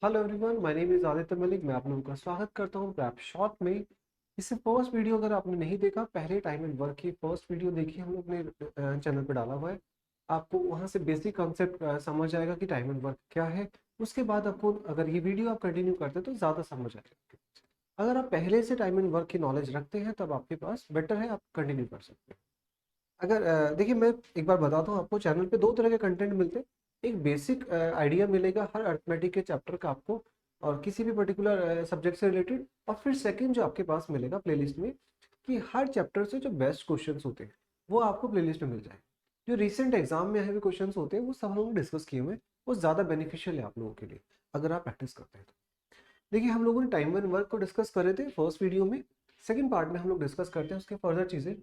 Hello everyone, my name is Aditya Malik. मैं आप लोगों का स्वागत करता हूँ प्रैप शॉट में। इससे फर्स्ट वीडियो अगर आपने नहीं देखा, पहले टाइम एंड वर्क की फर्स्ट वीडियो देखी हम लोग ने चैनल पे डाला हुआ है। आपको वहाँ से बेसिक कॉन्सेप्ट समझ आएगा कि टाइम एंड वर्क क्या है। उसके बाद आपको अगर ये वीडियो आप कंटिन्यू करते हैं तो ज़्यादा समझ आएगा। अगर आप पहले से टाइम एंड वर्क की नॉलेज रखते हैं तब आपके पास बेटर है, आप कंटिन्यू कर सकते हैं। अगर देखिए, मैं एक बार बताता हूँ आपको, चैनल पे दो तरह के कंटेंट मिलते हैं। एक बेसिक आइडिया मिलेगा हर अर्थमेटिक के चैप्टर का आपको, और किसी भी पर्टिकुलर सब्जेक्ट से रिलेटेड। और फिर सेकंड जो आपके पास मिलेगा प्लेलिस्ट में, कि हर चैप्टर से जो बेस्ट क्वेश्चंस होते हैं वो आपको प्लेलिस्ट में मिल जाए। जो रिसेंट एग्जाम में आए हुए क्वेश्चंस होते हैं वो सब हम लोग डिस्कस किए हुए हैं। वो ज़्यादा बेनिफिशियल है आप लोगों के लिए अगर आप प्रैक्टिस करते हैं तो। देखिए, हम लोगों ने टाइम एंड वर्क को डिस्कस करे थे फर्स्ट वीडियो में। सेकंड पार्ट में हम लोग डिस्कस करते हैं उसके फर्दर चीज़ें।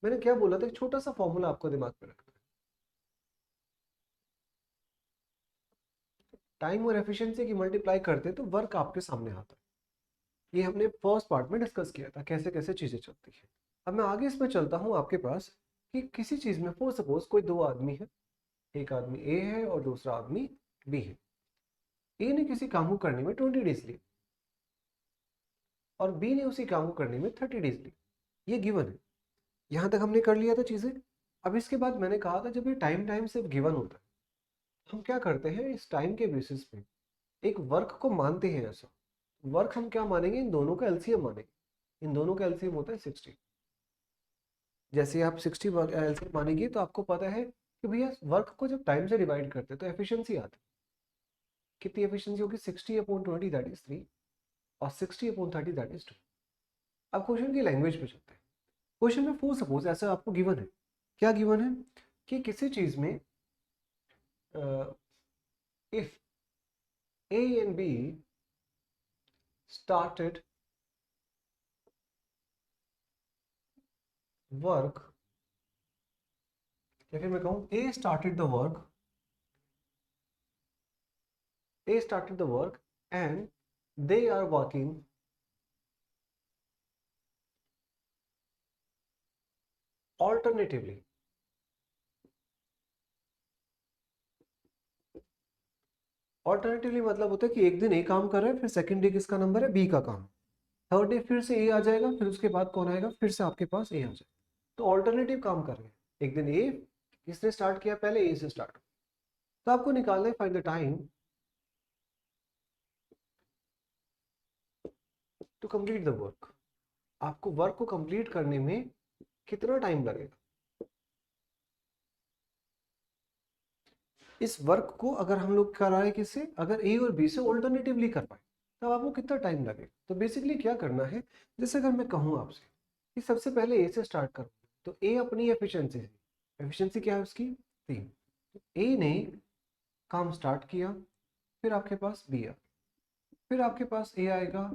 मैंने क्या बोला था, एक छोटा सा फॉर्मूला आपको दिमाग में रखना है। टाइम और एफिशिएंसी की मल्टीप्लाई करते हैं तो वर्क आपके सामने आता है। ये हमने फर्स्ट पार्ट में डिस्कस किया था कैसे कैसे चीजें चलती है। अब मैं आगे इसमें चलता हूँ आपके पास, कि किसी चीज में फॉर सपोज कोई दो आदमी है। एक आदमी ए है और दूसरा आदमी बी है। ए ने किसी काम को करने में 20 डेज लिए और बी ने उसी काम को करने में 30 डेज लिए। ये गिवन है। यहाँ तक हमने कर लिया था चीजें। अब इसके बाद मैंने कहा था, जब ये टाइम टाइम सिर्फ गिवन होता है, हम क्या करते हैं इस टाइम के बेसिस पे एक वर्क को मानते हैं। ऐसा वर्क हम क्या मानेंगे, इन दोनों का एलसीएम मानेंगे। इन दोनों का एलसीएम होता है 60। जैसे आप 60 एलसीएम मानेंगे तो आपको पता है कि भैया वर्क को जब टाइम से डिवाइड करते हैं तो एफिशिएंसी आती है। कितनी एफिशिएंसी होगी, 60/20 दैट इज 3, और 60/30 दैट इज 2। अब क्वेश्चन की लैंग्वेज पे चलते हैं। क्वेश्चन में फॉर सपोज ऐसा आपको गिवन है। क्या गिवन है, कि किसी चीज में if A and B started work, या फिर मैं कहूँ A started the work, A started the work and they are working alternatively. Alternatively मतलब होता है कि एक दिन ए काम कर रहा है, फिर सेकंड डे किसका नंबर है, बी का काम। थर्ड डे फिर से ए आ जाएगा, फिर उसके बाद कौन आएगा, फिर से आपके पास ए आ जाएगा। तो ऑल्टरनेटिव काम कर रहे हैं। एक दिन ए किसने स्टार्ट किया, पहले ए से स्टार्ट। तो आपको निकालना है find the time to complete the work. आपको वर्क को कंप्लीट करने में कितना टाइम लगेगा। इस वर्क को अगर हम लोग कराए किससे, अगर ए और बी से ऑल्टरनेटिवली कर पाए तब आपको कितना टाइम लगेगा। तो बेसिकली क्या करना है, जैसे अगर मैं कहूँ आपसे कि सबसे पहले ए से स्टार्ट करो, तो ए अपनी एफिशिएंसी से, एफिशिएंसी क्या है उसकी 3। तो ए ने काम स्टार्ट किया, फिर आपके पास बी आ, फिर आपके पास ए आएगा,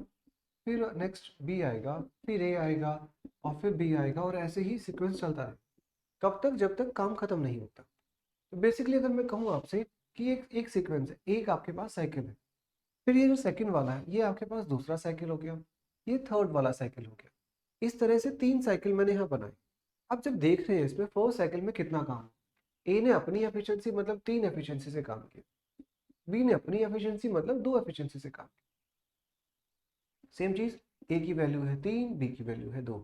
फिर नेक्स्ट बी आएगा, फिर ए आएगा, और फिर बी आएगा, और ऐसे ही सीक्वेंस चलता है। कब तक, जब तक काम खत्म नहीं होता। तो बेसिकली अगर मैं कहूँ आपसे कि एक एक सीक्वेंस है, एक आपके पास साइकिल है, फिर ये जो सेकंड वाला है ये आपके पास दूसरा साइकिल हो गया, ये थर्ड वाला साइकिल हो गया। इस तरह से 3 साइकिल मैंने यहाँ बनाए। अब जब देख रहे हैं इसमें फर्स्ट साइकिल में कितना काम, ए ने अपनी एफिशिएंसी मतलब 3 एफिशिएंसी से काम किया, बी ने अपनी एफिशिएंसी मतलब 2 एफिशिएंसी से काम किया। सेम चीज, ए की वैल्यू है 3, बी की वैल्यू है 2।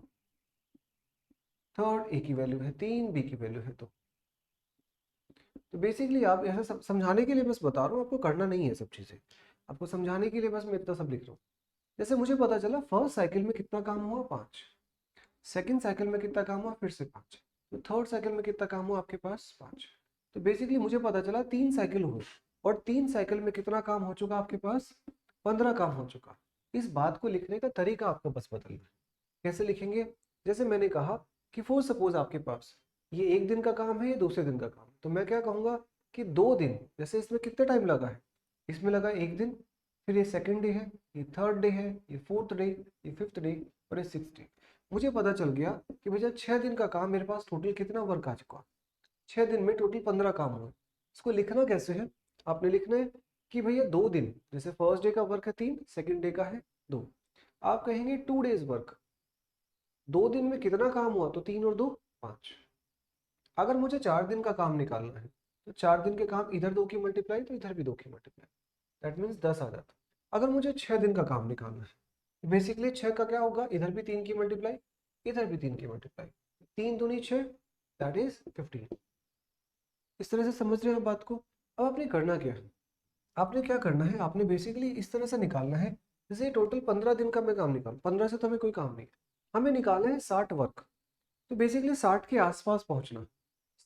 थर्ड, ए की वैल्यू है 3, बी की वैल्यू है 2। तो बेसिकली आप ऐसा सब समझाने के लिए बस बता रहा हूँ, आपको करना नहीं है सब चीज़ें। आपको समझाने के लिए बस मैं इतना सब लिख रहा हूँ। जैसे मुझे पता चला फर्स्ट साइकिल में कितना काम हुआ, 5। सेकंड साइकिल में कितना काम हुआ, फिर से 5। तो थर्ड साइकिल में कितना काम हुआ आपके पास, 5। तो बेसिकली मुझे पता चला 3 साइकिल हुए, और 3 साइकिल में कितना काम हो चुका आपके पास, 15 काम हो चुका। इस बात को लिखने का तरीका आपको बस बदलना है। कैसे लिखेंगे, जैसे मैंने कहा कि फॉर सपोज आपके पास ये एक दिन का काम है, ये दूसरे दिन का काम है, तो मैं क्या कहूँगा कि 2 दिन। जैसे इसमें कितना टाइम लगा है, इसमें लगा एक दिन, फिर ये सेकंड डे है, ये थर्ड डे है, ये फोर्थ डे, ये फिफ्थ डे, और ये सिक्स डे। मुझे पता चल गया कि भैया 6 दिन का काम, मेरे पास टोटल कितना वर्क आ चुका। 6 दिन में टोटल 15 काम हुए। इसको लिखना कैसे है, आपने लिखना है कि भैया 2 दिन, जैसे फर्स्ट डे का वर्क है 3, सेकंड डे का है 2। आप कहेंगे 2 डेज वर्क। 2 दिन में कितना काम हुआ, तो 3 और 2 5। अगर मुझे 4 दिन का काम निकालना है, तो 4 दिन के काम इधर 2 की मल्टीप्लाई तो इधर भी 2 की मल्टीप्लाई, दैट मीन्स 10 आ जाता। अगर मुझे 6 दिन का काम निकालना है, बेसिकली 6 का क्या होगा, इधर भी 3 की मल्टीप्लाई, इधर भी 3 की मल्टीप्लाई, 3 दूनी 6, दैट इज 15। इस तरह से समझ रहे हैं बात को। अब आपने करना क्या है, आपने क्या करना है, आपने बेसिकली इस तरह से निकालना है, जैसे टोटल 15 दिन का मैं काम निकाल, 15 से तो हमें कोई काम नहीं है, हमें निकालना है 60 वर्क। तो बेसिकली 60 के आसपास पहुंचना।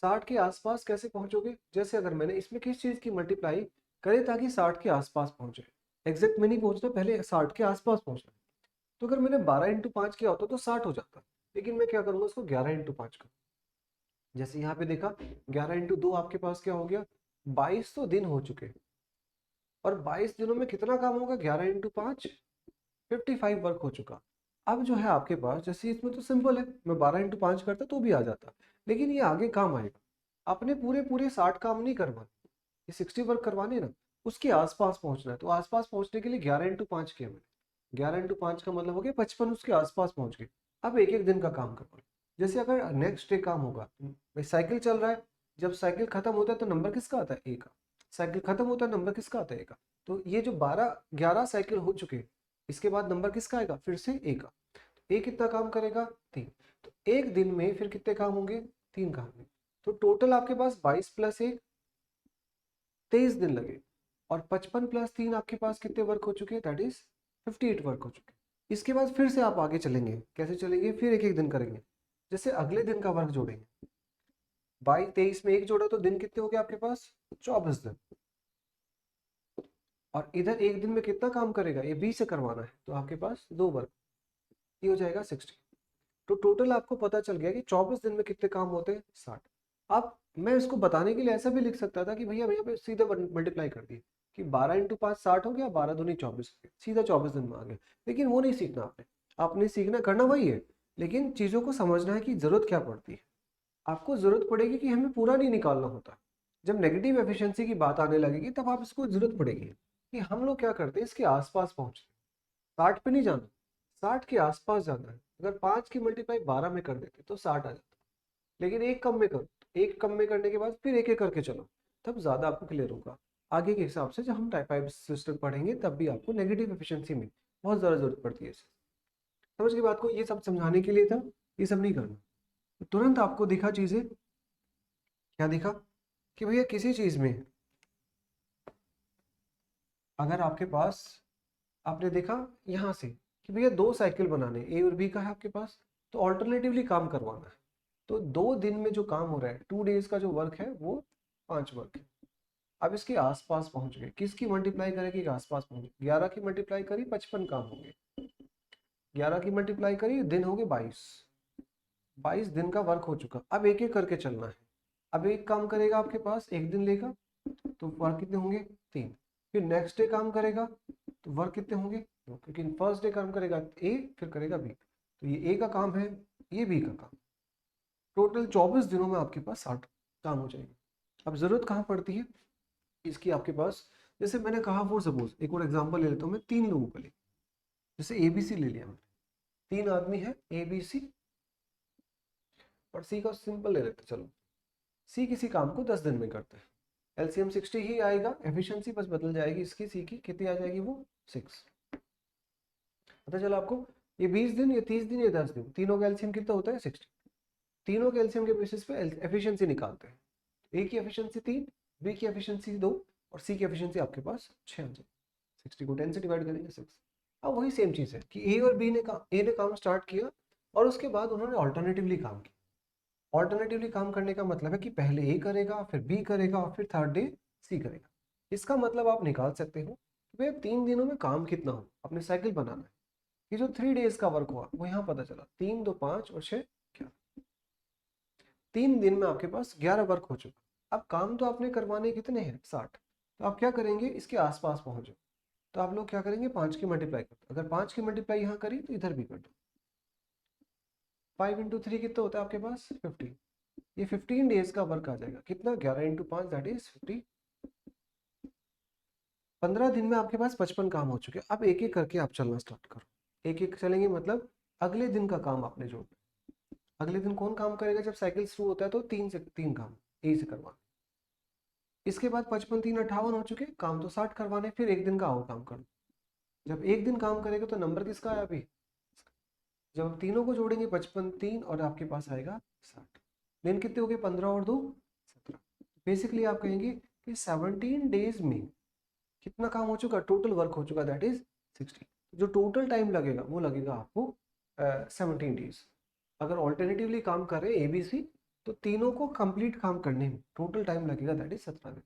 60 के आसपास कैसे पहुंचोगे, जैसे अगर मैंने इसमें किस चीज़ की मल्टीप्लाई करे ताकि 60 के आसपास पहुंचे, एग्जैक्ट में नहीं पहुंचना, पहले 60 के आसपास पहुंचना। तो अगर मैंने 12 × 5 किया होता तो 60 हो जाता, लेकिन मैं क्या करूंगा, उसको 11 × 5 करूँ। जैसे यहाँ पे देखा, 11 × 2 आपके पास क्या हो गया, 22 तो दिन हो चुके, और 22 दिनों में कितना काम होगा, 11 × 5, 55 वर्क हो चुका। अब जो है आपके पास, जैसे इसमें तो सिंपल है, मैं 12 × 5 करता तो भी आ जाता, लेकिन ये आगे काम आएगा। आपने पूरे पूरे 60 काम नहीं करवाने, ये 60 वर्क करवाने ना, उसके आसपास पहुंचना है। तो आसपास पहुंचने के लिए 11 × 5 किया मैंने, 11 × 5 का मतलब हो गया 55, उसके आसपास पहुंच गए। अब एक एक दिन का काम करवा लो। जैसे अगर नेक्स्ट डे काम होगा, भाई साइकिल चल रहा है, जब साइकिल खत्म होता है तो नंबर किसका आता है, ए का। साइकिल खत्म होता है, नंबर किसका आता है, ए का। तो ये जो 12 11 साइकिल हो चुके, इसके बाद नंबर किसका आएगा, फिर से ए का। ए कितना काम करेगा, 3। तो एक दिन में फिर कितने काम होंगे, 3 काम होंगे। तो टोटल आपके पास 22 + 1 23 दिन लगे, और 55 + 3 आपके पास कितने वर्क हो चुके, दैट इज 58 वर्क हो चुके। इसके बाद फिर से आप आगे चलेंगे, कैसे चलेंगे, फिर एक एक दिन करेंगे। जैसे अगले दिन का वर्क जोड़ेंगे, 22 में 1 जोड़ा तो दिन कितने हो गए आपके पास, 24 दिन। और इधर एक दिन में कितना काम करेगा, ये 20 से करवाना है, तो आपके पास 2 वर्क, ये हो जाएगा 60। तो टोटल आपको पता चल गया कि 24 दिन में कितने काम होते हैं, 60। अब मैं इसको बताने के लिए ऐसा भी लिख सकता था कि भैया भैया पे सीधे मल्टीप्लाई कर दिए, कि 12 × 5 60 हो गया, 12 दूनी 24, सीधा 24 दिन में आ गया। लेकिन वो नहीं सीखना आपने, आपने सीखना करना वही है, लेकिन चीज़ों को समझना है कि ज़रूरत क्या पड़ती है। आपको ज़रूरत पड़ेगी कि हमें पूरा नहीं निकालना होता। जब नेगेटिव एफिशिएंसी की बात आने लगेगी तब आप इसको ज़रूरत पड़ेगी कि हम लोग क्या करते हैं, इसके आसपास पहुँचते, 60 पे नहीं जाना, 60 के आसपास जाना है। अगर 5 की मल्टीप्लाई 12 में कर देते तो 60 आ जाता, लेकिन एक कम में करो, एक कम में करने के बाद फिर एक एक करके चलो, तब ज़्यादा आपको क्लियर होगा। आगे के हिसाब से जब हम टाइप 5 सिस्टम पढ़ेंगे तब भी आपको नेगेटिव एफिशिएंसी में बहुत ज़्यादा ज़रूरत पड़ती है। समझ की बात को, ये सब समझाने के लिए था, ये सब नहीं करना। तो तुरंत आपको दिखा चीज़ें, क्या दिखा, कि भैया किसी चीज़ में अगर आपके पास, आपने देखा यहाँ से कि भैया 2 साइकिल बनाने, ए और बी का है आपके पास, तो ऑल्टरनेटिवली काम करवाना है। तो 2 दिन में जो काम हो रहा है, 2 डेज का जो वर्क है वो 5 वर्क है। अब इसके आसपास पहुंच गए, किसकी मल्टीप्लाई करेगी, आसपास पहुंच, 11 की मल्टीप्लाई करी 55 काम होंगे, 11 की मल्टीप्लाई करी दिन हो गए 22, 22 दिन का वर्क हो चुका। अब एक एक करके चलना है। अब एक काम करेगा आपके पास, एक दिन लेगा, तो वर्क कितने होंगे, 3। फिर नेक्स्ट डे काम करेगा तो वर्क कितने होंगे, 2, क्योंकि फर्स्ट डे काम करेगा ए, फिर करेगा बी, तो ये ए का काम है, ये बी का काम। टोटल 24 दिनों में आपके पास 60 काम हो जाएंगे। अब जरूरत कहाँ पड़ती है इसकी आपके पास, जैसे मैंने कहा, फॉर सपोज एक और एग्जांपल ले लेता हूँ मैं, 3 लोगों का ले, जैसे ए बी सी ले लिया मैंने, 3 आदमी है ए बी सी, और सी का सिंपल ले लेते, चलो सी किसी काम को 10 दिन में करते हैं, एलसीएम 60 ही आएगा, एफिशिएंसी बस बदल जाएगी इसकी, सी की कितनी आ जाएगी, वो 6। पता चला आपको, ये 20 दिन, ये 30 दिन, ये 10 दिन, तीनों का एलसीएम कितना होता है, 60। तीनों के एलसीएम के बेसिस पे एफिशिएंसी निकालते हैं। ए की एफिशिएंसी 3, बी की एफिशिएंसी 2, और सी की एफिशिएंसी आपके पास 6 आ जाए। 60 को 10 से डिवाइड करेंगे 6। अब वही सेम चीज़ है कि ए और बी ने ए ने काम स्टार्ट किया, और उसके बाद उन्होंने ऑल्टरनेटिवली काम किया। ऑल्टरनेटिवली काम करने का मतलब है कि पहले ए करेगा, फिर बी करेगा, और फिर थर्ड डे सी करेगा। इसका मतलब आप निकाल सकते हो कि भाई 3 दिनों में काम कितना हो, अपने साइकिल बनाना है। ये जो 3 डेज का वर्क हुआ वो यहाँ पता चला, 3 2 5 और 6 11, 3 दिन में आपके पास 11 वर्क हो चुका। अब काम तो आपने करवाने कितने हैं, 60। तो आप क्या करेंगे, इसके आसपास पहुंचो, तो आप लोग क्या करेंगे, 5 की मल्टीप्लाई कर दो। अगर 5 की मल्टीप्लाई यहाँ करी तो इधर भी कर दो, 5 × 3 कितना होता है आपके पास, 15। ये 15 डेज का वर्क आ जाएगा, कितना, 11 × 5 दैट इज 50। 15 दिन में आपके पास 55 काम हो चुके। अब एक एक करके आप चलना स्टार्ट करो, एक एक चलेंगे, मतलब अगले दिन का काम आपने जोड़ना। अगले दिन कौन काम करेगा, जब साइकिल शुरू होता है तो 3 काम ए से करवाना। इसके बाद 55 3 58 हो चुके, काम तो 60 करवाने, फिर एक दिन का और काम करो। जब एक दिन काम करेगा तो नंबर किसका आया अभी? जब आप तीनों को जोड़ेंगे 55 3 और आपके पास आएगा 60। दिन कितने हो गए? 15 और 2 17। बेसिकली आप कहेंगे कि 17 डेज में कितना काम हो चुका, टोटल वर्क हो चुका, दैट इज 60। जो टोटल टाइम लगेगा वो लगेगा आपको 17 डेज। अगर ऑल्टरनेटिवली काम कर रहे हैं ABC तो तीनों को कंप्लीट काम करने में टोटल टाइम लगेगा दैट इज 17 दिन।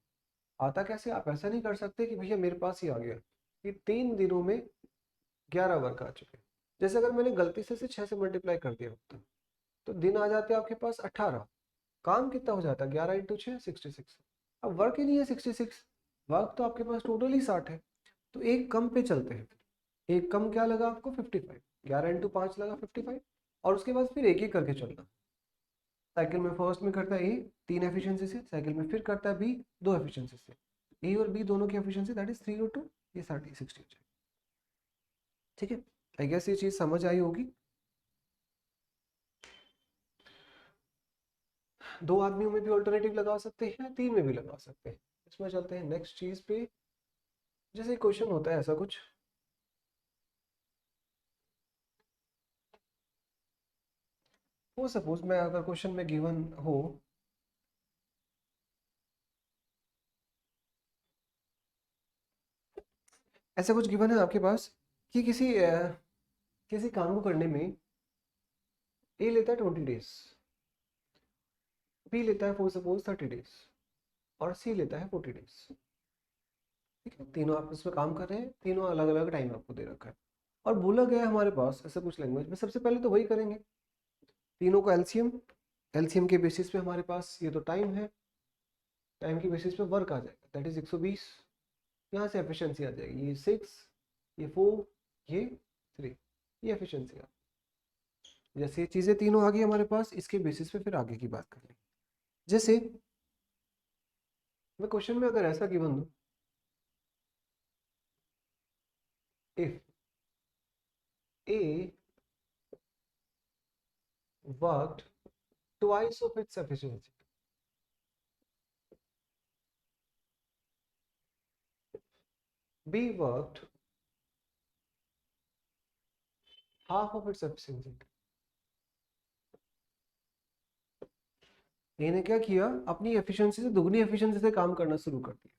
आता कैसे? आप ऐसा नहीं कर सकते कि भैया मेरे पास ही आ गया कि 3 दिनों में 11 वर्क आ चुके। जैसे अगर मैंने गलती से 6 से मल्टीप्लाई कर दिया होता तो दिन आ जाते आपके पास 18। काम कितना हो जाता? 11 इंटू 6 66। अब वर्क ही नहीं है 66, वर्क तो आपके पास टोटल ही 60 है। तो एक कम पे चलते हैं। एक कम क्या लगा आपको? 55। 11 इंटू 5 लगा 55। और उसके बाद फिर एक एक करके चलना। साइकिल में फर्स्ट में करता है ए 3 एफिशिएंसी से, साइकिल में फिर करता है बी 2 एफिशिएंसी से। ए और बी दोनों की एफिशिएंसी दैट इज 3 और 2, ये 60 हो जाएगी। ठीक है, आई गेस ये चीज समझ आई होगी। दो आदमियों में भी ऑल्टरनेटिव लगा सकते हैं, तीन में भी लगा सकते हैं। इसमें चलते हैं नेक्स्ट चीज पे। जैसे क्वेश्चन होता है ऐसा कुछ, वो सपोज मैं अगर क्वेश्चन में गिवन हो ऐसा कुछ गिवन है आपके पास कि किसी काम को करने में ए लेता है 20 डेज, बी लेता है फॉर सपोज 30 डेज और सी लेता है 40 डेज। ठीक है, तीनों आप इसमें काम कर रहे हैं, तीनों अलग अलग टाइम आपको दे रखा है और बोला गया है हमारे पास ऐसा कुछ लैंग्वेज में। सबसे पहले तो वही करेंगे, तीनों को एलसीएम, एलसीएम के बेसिस पे हमारे पास ये तो टाइम है, टाइम के बेसिस पे वर्क आ जाएगा दैट इज 120। यहाँ से एफिशिएंसी आ जाएगी, ये 6, ये 4, ये 3, ये एफिशिएंसी आ। जैसे ये चीज़ें तीनों आ गई हमारे पास, इसके बेसिस पे फिर आगे की बात करनी। जैसे मैं क्वेश्चन में अगर ऐसा गिवन दूं, if A worked twice of its efficiency, B worked half of its efficiency. A ने क्या किया? अपनी एफिशिएंसी से दुगनी एफिशिएंसी से काम करना शुरू कर दिया।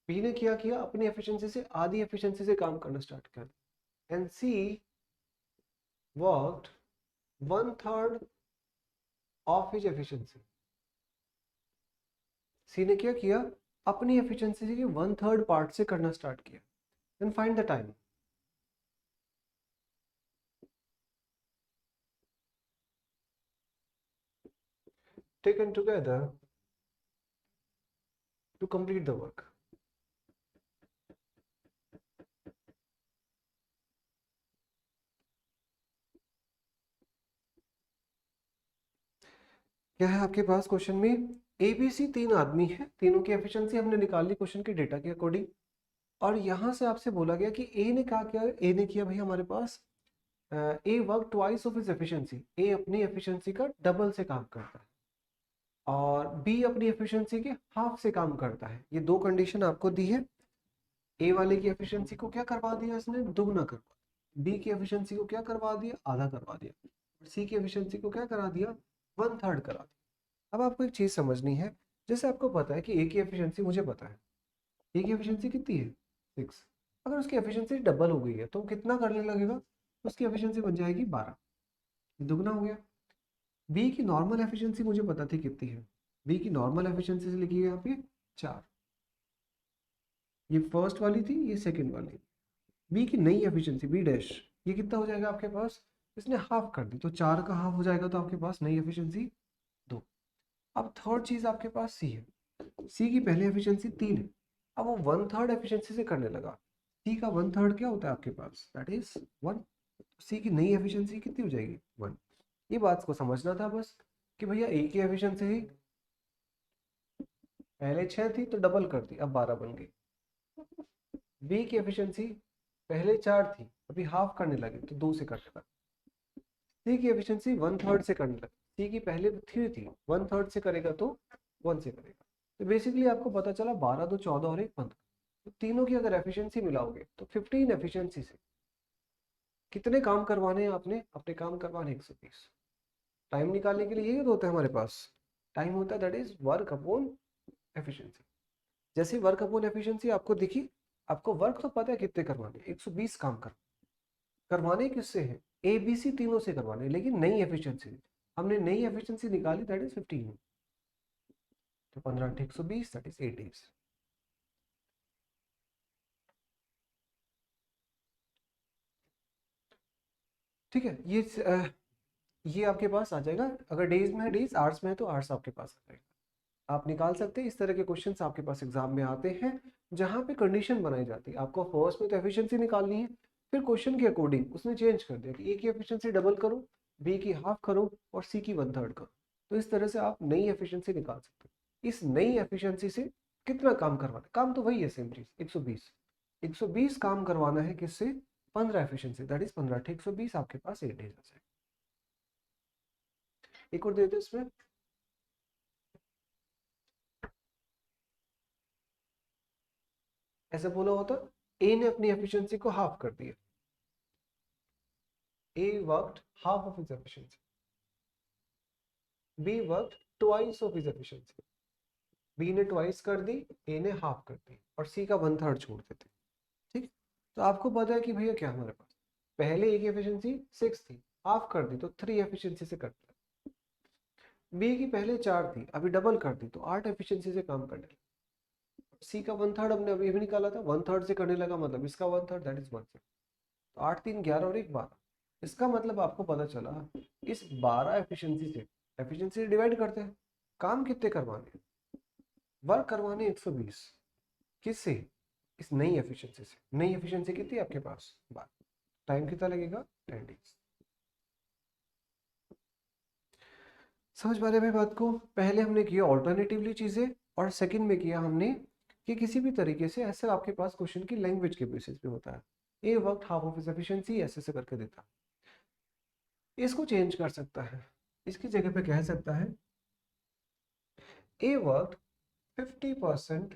बी ने क्या किया? अपनी एफिशिएंसी से आधी एफिशिएंसी से काम करना स्टार्ट कर दिया। And C worked 1/3 of his efficiency. C ने क्या किया? अपनी एफिशिएंसी के 1/3 पार्ट से करना स्टार्ट किया। Then find the time. Taken together to complete the work. क्या है आपके पास क्वेश्चन में? ABC तीन आदमी है, तीनों की एफिशिएंसी हमने निकाल ली क्वेश्चन के डेटा के अकॉर्डिंग। और यहां से आपसे बोला गया कि ए ने क्या किया? ए ने किया भाई हमारे पास A work twice of his efficiency. A अपनी एफिशिएंसी का डबल से काम करता है और बी अपनी एफिशिएंसी के हाफ से काम करता है। ये दो कंडीशन आपको दी है। ए वाले की एफिशिएंसी को क्या करवा दिया इसने? दुगना करवा। बी की एफिशिएंसी को क्या करवा दिया? आधा करवा दिया। सी की एफिशिएंसी को क्या करा दिया? 1/3 करा दिया। अब आपको एक चीज समझनी है। जैसे आपको पता है कि ए की एफिशिएंसी मुझे पता है, ए की एफिशिएंसी कितनी है? 6। अगर उसकी एफिशिएंसी डबल हो गई है तो कितना करने लगेगा? उसकी एफिशिएंसी बन जाएगी 12, दुगना हो गया। बी की नॉर्मल एफिशिएंसी मुझे पता थी कितनी है, बी की नॉर्मल एफिशिएंसी से लिखी है यहाँ पे 4। ये फर्स्ट वाली थी, ये सेकंड वाली। बी की नई एफिशिएंसी बी डैश, ये कितना हो जाएगा आपके पास? इसने हाफ कर दी तो 4 का हाफ हो जाएगा, तो आपके पास नई एफिशिएंसी 2। अब थर्ड चीज आपके पास सी है। सी की पहले एफिशिएंसी 3 है, अब वो 1/3 एफिशिएंसी से करने लगा। सी का 1/3 क्या होता है आपके पास? That is 1। सी की नई एफिशिएंसी कितनी हो जाएगी? 1। ये बात को समझना था बस कि भैया ए की एफिशिएंसी पहले 6 थी तो डबल कर दी, अब 12 बन गई। बी की एफिशिएंसी पहले 4 थी, अभी हाफ करने लगे तो 2 से करने लगे। सी की एफिशिएंसी 1/3 से करने लगे, सी की पहले 3 थी, 1/3 से करेगा तो 1 से करेगा। तो बेसिकली आपको पता चला 12 2 14 और 1 15। तो तीनों की अगर एफिशिएंसी मिलाओगे तो 15 एफिशिएंसी से कितने काम करवाने हैं आपने? अपने काम करवाने 120। टाइम निकालने के लिए यही तो होता है हमारे पास, टाइम होता है that is work upon efficiency. जैसे वर्क अपॉन एफिशिएंसी आपको दिखी, आपको वर्क तो पता है कितने करवाने, 120 काम करवाने किससे हैं? ए बी सी तीनों से करवाने, लेकिन नई एफिशिएंसी, हमने नई एफिशिएंसी निकाली दैट इज 15। तो 15 × 120 दैट इज 8 डेज। ठीक है, ये आपके पास आ जाएगा। अगर डेज में है डेज, आवर्स में है तो आवर्स आपके पास आ जाएगा। आप निकाल सकते हैं। इस तरह के क्वेश्चंस आपके पास एग्जाम में आते हैं जहां पे कंडीशन बनाई जाती है। आपको फर्स्ट में तो एफिशिएंसी निकालनी है, फिर क्वेश्चन के अकॉर्डिंग उसने चेंज कर दिया कि ए की एफिशिएंसी डबल करो, बी की हाफ करो और सी की 1/3 करो। तो इस तरह से आप नई एफिशिएंसी निकाल सकते हैं। इस नई एफिशिएंसी से कितना काम करवाना, काम तो वही है, सेम चीज 120। 120 काम करवाना है किससे? 15 एफिशिएंसी, दैट इज 15 × 120 आपके पास 8 डेज है। एक और देते इसमें, ऐसे बोला होता, ए ने अपनी एफिशिएंसी को हाफ कर दिया, A worked half of his efficiency, B worked twice of his efficiency. B ने ट्वाइस कर दी, ए ने हाफ कर दी और सी का 1/3 छोड़ देते। ठीक, तो आपको पता है कि भैया क्या हमारे पास पहले ए की एफिशिएंसी 6 थी, हाफ कर दी तो 3 एफिशिएंसी से करते हैं। बी की पहले 4 थी, अभी डबल कर दी तो 8 एफिशिएंसी से काम करने लगा। सी का 1/3 हमने अभी भी निकाला था, 1/3 से करने लगा, मतलब इसका 1/3 दैट इज 1/6। तो 8 3 11 और 1 12। इसका मतलब आपको पता चला इस 12 एफिशिएंसी से, एफिशिएंसी डिवाइड करते हैं, काम कितने करवाने, वर्क करवाने 120। किससे? इस नई एफिशिएंसी से। नई एफिशिएंसी कितनी है आपके पास? 12। टाइम कितना लगेगा? 10 डेज। समझ पा रहे हैं बात को? पहले हमने किया ऑल्टरनेटिवली चीजें, और सेकंड में किया हमने कि किसी भी तरीके से ऐसे आपके पास क्वेश्चन की लैंग्वेज के बेसिस पे होता है, A work half of his efficiency ऐसे से करके देता है। इसको चेंज कर सकता है, इसकी जगह पे कह सकता है A work 50%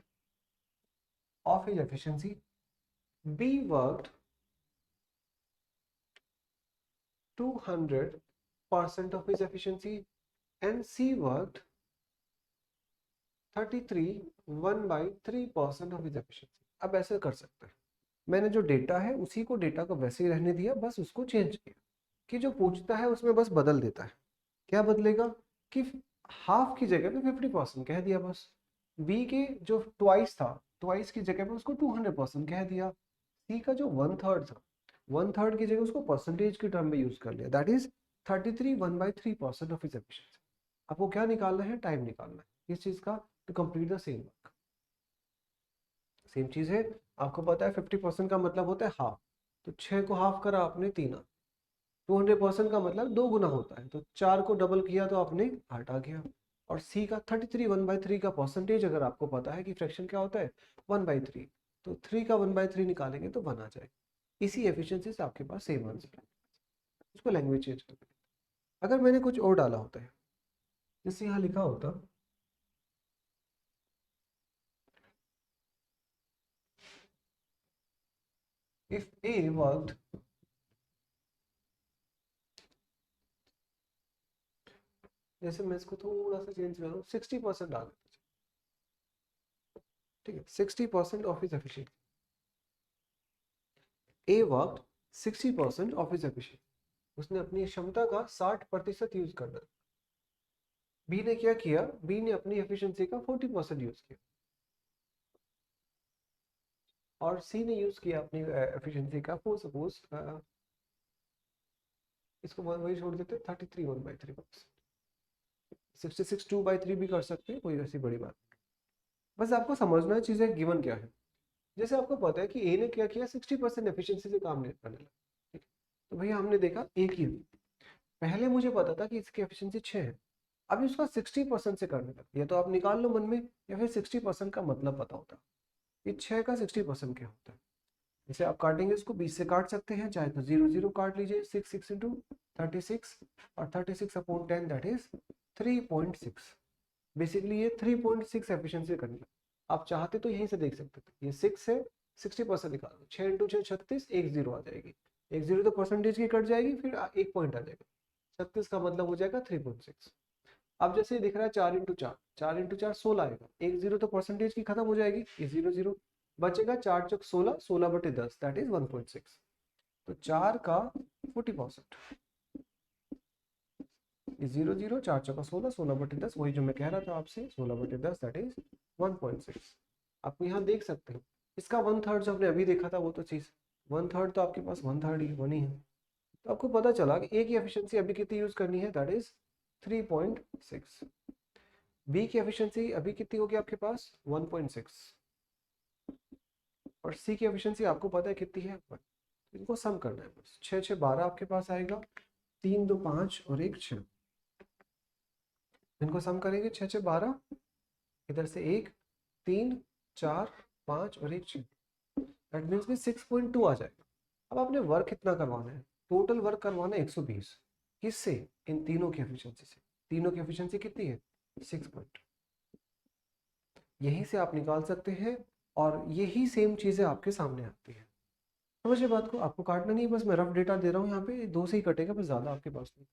of his efficiency, B worked 200% of his efficiency, and C worked 33 1/3% of his efficiency। अब ऐसे कर सकते हैं, मैंने जो डेटा है उसी को, डेटा को वैसे ही रहने दिया, बस उसको चेंज किया कि जो पूछता है उसमें बस बदल देता है। क्या बदलेगा कि हाफ की जगह पे 50% कह दिया बस। बी के जो ट्वाइस था, ट्वाइस की जगह पे उसको 200% कह दिया। सी का जो 1/3 था, 1/3 की जगह उसको परसेंटेज के टर्म में यूज कर लिया, that is 33 1/3% of his efficiency. आपको क्या निकालना है? टाइम निकालना है इस चीज का, to complete the same work. Same चीज है, आपको पता है 50% का मतलब होता है हाफ, तो 6 को हाफ करा आपने 3। 200% का मतलब 2 गुना होता है, तो 4 को डबल किया तो आपने 8 आ गया। और सी का 33 1/3 का परसेंटेज अगर आपको पता है कि फ्रैक्शन क्या होता है 1/3, तो 3 का 1/3 निकालेंगे तो 1 आ जाएगा। इसी एफिशिएंसी से आपके पास सेम आंसर है। उसको लैंग्वेज चेंज कर देते। अगर मैंने कुछ और डाला होता है, जैसे यहाँ लिखा होता इफ ए वर्कड, जैसे मैं इसको थोड़ा सा चेंज करूँ, 60% डाल देता हूँ। ठीक है, 60% of his efficiency, A worked 60% of his efficiency, उसने अपनी क्षमता का 60% यूज करना है। बी ने क्या किया? बी ने अपनी एफिशिएंसी का 40% यूज किया, और सी ने यूज किया अपनी एफिशिएंसी का, फॉर सपोज इसको वही छोड़ देते, 33 1/3%। 66 2/3 भी कर सकते हैं, कोई ऐसी बड़ी बात नहीं। बस आपको समझना है चीजें गिवन क्या है। जैसे आपको पता है कि ए ने क्या किया, 60% एफिशिएंसी से काम नहीं करने लगा। ठीक है, तो भैया हमने देखा ए की, पहले मुझे पता था कि इसकी एफिशिएंसी 6 है, अभी उसका 60% से करने लगा। या तो आप निकाल लो मन में, या फिर 60% का मतलब पता होता कि 6 का 60% क्या होता है। जैसे आप काटेंगे इसको 20 से काट सकते हैं, चाहे तो 0 0 काट लीजिए, 6 6 इंटू 36, और 36/10 दैट इज 3.6। बेसिकली ये 3.6 एफिशिएंसी करने लगा। आप चाहते तो यहीं से देख सकते थे, ये 6 है, 60% निकाल दो, 6 इंटू 6 36, एक जीरो आ जाएगी, एक जीरो तो परसेंटेज की कट जाएगी, फिर एक पॉइंट आ जाएगा, 36 का मतलब हो जाएगा 3.6। अब जैसे दिख रहा है 4 इंटू 4, 4 इंटू 4 16 आएगा, एक जीरो तो परसेंटेज की खत्म हो जाएगी, ये जीरो जीरो बचेगा, 4 चौक 16, 16 बटे 10 दैट इज 1.6। तो 4 का 40%, ये जीरो जीरो, 4 चौका 16, 16 बटे 10, वही जो मैं कह रहा था आपसे, 16 बटे 10 दैट इज 1.6। आप यहाँ देख सकते हैं इसका वन थर्ड जो आपने अभी देखा था वो तो चीज वन थर्ड, तो आपके पास वन थर्ड ही वन ही है। तो आपको पता चला कि ए की एफिशिएंसी अभी कितनी यूज करनी है, दैट इज 3.6। बी की एफिशिएंसी अभी कितनी होगी आपके पास 1.6, और सी की एफिशिएंसी आपको पता है कितनी है 1। इनको सम करना है बस, 6 6 12 आपके पास आएगा, 3 2 5 और 1 6, इनको सम करेंगे 6 6 12, इधर से 1 3 4 5 और 1 6, दैट मींस में 6.2 आ जाएगा। अब आपने वर्क कितना करवाना है, टोटल वर्क करवाना है 120, किससे, इन तीनों की एफिशिएंसी से, तीनों की एफिशिएंसी कितनी है 6 पॉइंट, यहीं से आप निकाल सकते हैं, और यही सेम चीजें आपके सामने आती है। समझिए बात को, आपको काटना नहीं, बस मैं रफ डेटा दे रहा हूँ, यहाँ पे दो से ही कटेगा, बस ज्यादा आपके पास नहीं,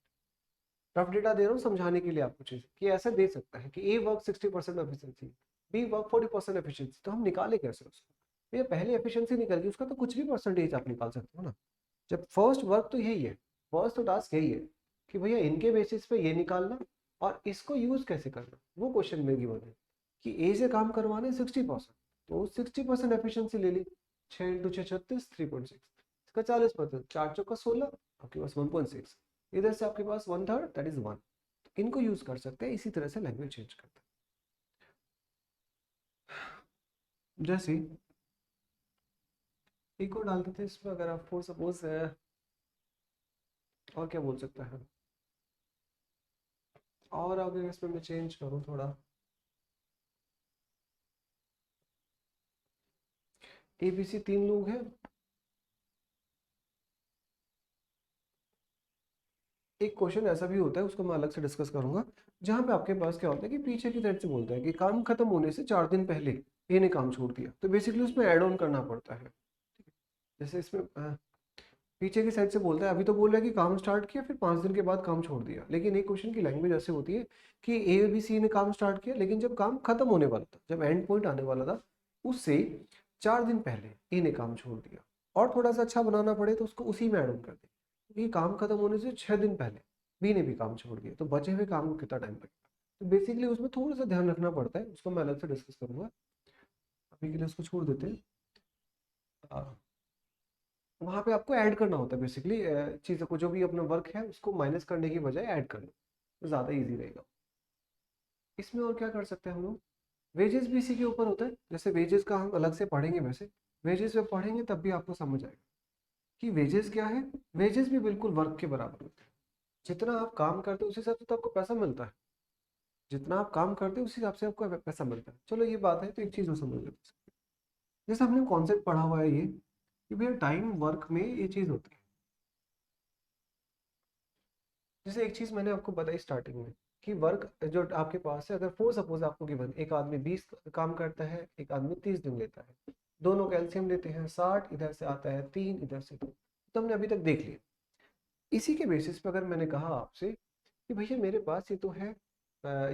रफ डेटा दे रहा हूँ समझाने के लिए आपको चीज, कि ऐसा दे सकता है कि A work 60% efficiency, B work 40% efficiency, तो हम निकाले कैसे उसको, भैया पहले एफिशिएंसी निकल गई, उसका तो कुछ भी परसेंटेज आप निकाल सकते हो ना। जब फर्स्ट वर्क तो यही है, फर्स्ट तो टास्क यही है कि भैया इनके बेसिस पे ये निकालना, और इसको यूज कैसे करना, वो क्वेश्चन में गिवन है कि ए से काम करवाने 60%, तो 60% एफिशिएंसी ले ली, 6 इंटू 6 36, 3.6, इसका 40%, 4 चौका 16, आपके पास 1.6, इधर से आपके पास वन थर्ड दैट इज 1। इनको यूज कर सकते हैं, इसी तरह से लैंग्वेज चेंज करते हैं। जैसे एक और डाल देते हैं इसमें, अगर आपको सपोज और क्या बोल सकता है, और अगर इसमें मैं चेंज करूँ थोड़ा, एबीसी 3 लोग हैं, एक क्वेश्चन ऐसा भी होता है, उसको मैं अलग से डिस्कस करूंगा, जहां पे आपके पास क्या होता है कि पीछे की साइड से बोलता है कि काम खत्म होने से 4 दिन पहले ए ने काम छोड़ दिया, तो बेसिकली उसमें ऐड ऑन करना पड़ता है। जैसे इसमें पीछे की साइड से बोलता है, अभी तो बोल रहा है कि काम स्टार्ट किया, फिर 5 दिन के बाद काम छोड़ दिया, लेकिन एक क्वेश्चन की लैंग्वेज ऐसे होती है कि ए बी सी ने काम स्टार्ट किया, लेकिन जब काम खत्म होने वाला था, जब एंड पॉइंट आने वाला था, उससे 4 दिन पहले ए ने काम छोड़ दिया, और थोड़ा सा अच्छा बनाना पड़े तो उसको उसी में ऐड ऑन कर दे, क्योंकि काम खत्म होने से 6 दिन पहले बी ने भी काम छोड़ दिया, तो बचे हुए काम को कितना टाइम लगेगा, तो बेसिकली उसमें थोड़ा सा ध्यान रखना पड़ता है, उसको मैं अलग से डिस्कस करूंगा, अभी के लिए उसको छोड़ देते हैं। वहां पे आपको ऐड करना होता है बेसिकली चीज़ों को, जो भी अपना वर्क है उसको माइनस करने की बजाय ऐड कर लो, तो ज़्यादा इजी रहेगा। इसमें और क्या कर सकते हैं हम लोग, वेजेस भी इसी के ऊपर होता है, जैसे वेजेस का हम अलग से पढ़ेंगे, वैसे वेजेस पे पढ़ेंगे तब भी आपको समझ आएगा कि वेजेस क्या है। वेजेस भी बिल्कुल वर्क के बराबर होते हैं, जितना आप काम करते हो उस हिसाब से तो आपको पैसा मिलता है, जितना आप काम करते हो उस हिसाब से आपको पैसा मिलता है। चलो ये बात है, तो एक चीज़ और समझ लेते हैं, जैसे हमने कॉन्सेप्ट पढ़ा हुआ है ये, कि भैया टाइम वर्क में ये चीज़ होती है। जैसे एक चीज मैंने आपको बताई स्टार्टिंग में, कि वर्क जो आपके पास है, अगर फॉर सपोज आपको गिवन एक आदमी 20 काम करता है, एक आदमी 30 दिन लेता है, दोनों कैल्शियम लेते हैं 60, इधर से आता है 3, इधर से 2, तो हमने अभी तक देख लिया। इसी के बेसिस पे अगर मैंने कहा आपसे कि भैया मेरे पास ये तो है,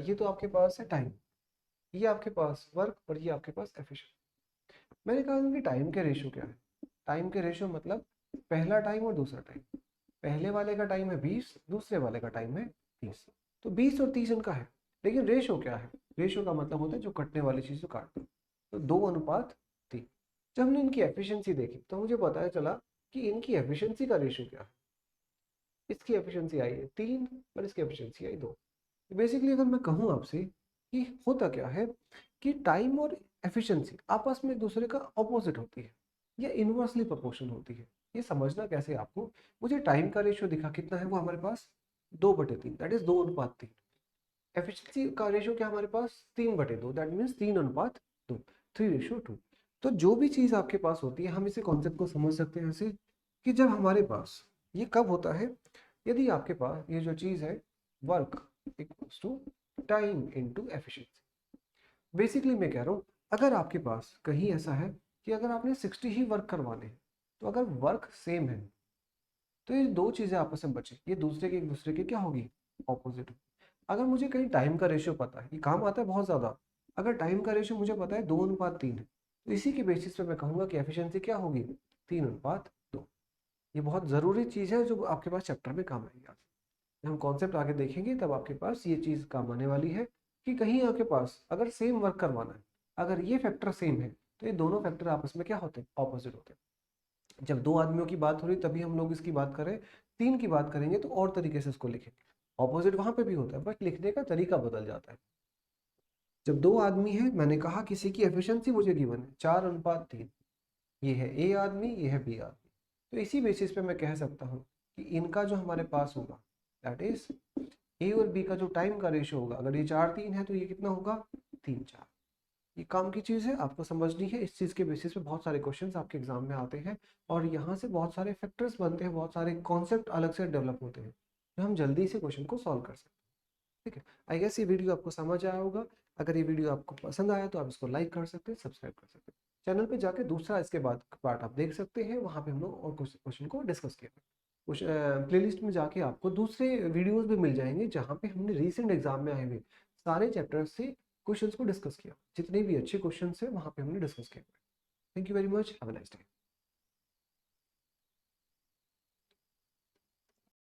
ये तो आपके पास है टाइम, ये आपके पास वर्क, और ये आपके पास एफिशिएंट, मैंने कहा इनके टाइम के रेशियो क्या है, टाइम के रेशियो मतलब पहला टाइम और दूसरा टाइम, पहले वाले का टाइम है 20, दूसरे वाले का टाइम है 30, तो 20 और 30 इनका है, लेकिन रेशो क्या है, रेशो का मतलब होता है जो कटने वाली चीज को काटते हैं, तो 2:3। जब हमने इनकी एफिशिएंसी देखी तो मुझे पता चला कि इनकी एफिशिएंसी का रेशो क्या है, इसकी एफिशिएंसी आई है 3 और इसकी एफिशिएंसी आई 2। बेसिकली अगर मैं कहूँ आपसे कि होता क्या है, कि टाइम और एफिशिएंसी आपस में एक दूसरे का ऑपोजिट होती है, या इनवर्सली प्रोपोर्शन होती है। ये समझना कैसे है आपको, मुझे टाइम का रेशियो दिखा कितना है वो हमारे पास 2/3, दैट इज 2:3। एफिशिएंसी का रेशियो क्या हमारे पास 3/2, दैट मीन्स 3:2, 3:2। तो जो भी चीज आपके पास होती है, हम इसे कॉन्सेप्ट को समझ सकते हैं ऐसे, कि जब हमारे पास ये कब होता है, यदि आपके पास ये जो चीज है work equals to time into efficiency. Basically मैं कह रहा हूँ अगर आपके पास कहीं ऐसा है कि अगर आपने 60 ही वर्क करवाने हैं, तो अगर वर्क सेम है तो ये दो चीज़ें आपस में बचे, ये दूसरे के एक दूसरे के क्या होगी, ऑपोजिट होगी। अगर मुझे कहीं टाइम का रेशियो पता है, ये काम आता है बहुत ज़्यादा, अगर टाइम का रेशियो मुझे पता है 2:3 है, तो इसी के बेसिस पे मैं कहूँगा कि एफिशिएंसी क्या होगी, 3:2। ये बहुत ज़रूरी चीज़ है जो आपके पास चैप्टर में काम आएगी। जब हम कॉन्सेप्ट आगे देखेंगे तब आपके पास ये चीज़ काम आने वाली है कि कहीं आपके पास अगर सेम वर्क करवाना है, अगर ये फैक्टर सेम है, तो ये दोनों फैक्टर आपस में क्या होते हैं, ऑपोजिट होते हैं। जब दो आदमियों की बात हो रही तभी हम लोग इसकी बात करें, तीन की बात करेंगे तो और तरीके से इसको लिखेंगे। ऑपोजिट वहां पे भी होता है, बट लिखने का तरीका बदल जाता है। जब दो आदमी है, मैंने कहा किसी की एफिशिएंसी मुझे गिवन है 4:3, ये है ए आदमी, ये है बी आदमी, तो इसी बेसिस पे मैं कह सकता हूँ कि इनका जो हमारे पास होगा दैट इज ए और बी का जो टाइम का रेशियो होगा, अगर ये 4:3 है तो ये कितना होगा, 3:4। ये काम की चीज़ है, आपको समझनी है। इस चीज़ के बेसिस पे बहुत सारे क्वेश्चंस आपके एग्जाम में आते हैं और यहाँ से बहुत सारे फैक्टर्स बनते हैं, बहुत सारे कॉन्सेप्ट अलग से डेवलप होते हैं जो हम जल्दी से क्वेश्चन को सॉल्व कर सकते हैं। ठीक है, आई गेस ये वीडियो आपको समझ आया होगा। अगर ये वीडियो आपको पसंद आया तो आप इसको लाइक कर सकते हैं, सब्सक्राइब कर सकते हैं। चैनल पे जाके दूसरा इसके बाद पार्ट आप देख सकते हैं, वहाँ पे हम लोग और कुछ क्वेश्चन को डिस्कस किया। कुछ प्लेलिस्ट में जाके आपको दूसरे वीडियोस भी मिल जाएंगे जहाँ पे हमने रीसेंट एग्जाम में आए हुए सारे चैप्टर्स से क्वेश्चंस को डिस्कस किया, जितने भी अच्छे क्वेश्चंस हैं वहाँ पे हमने डिस्कस किया। Thank you very much, have a nice day.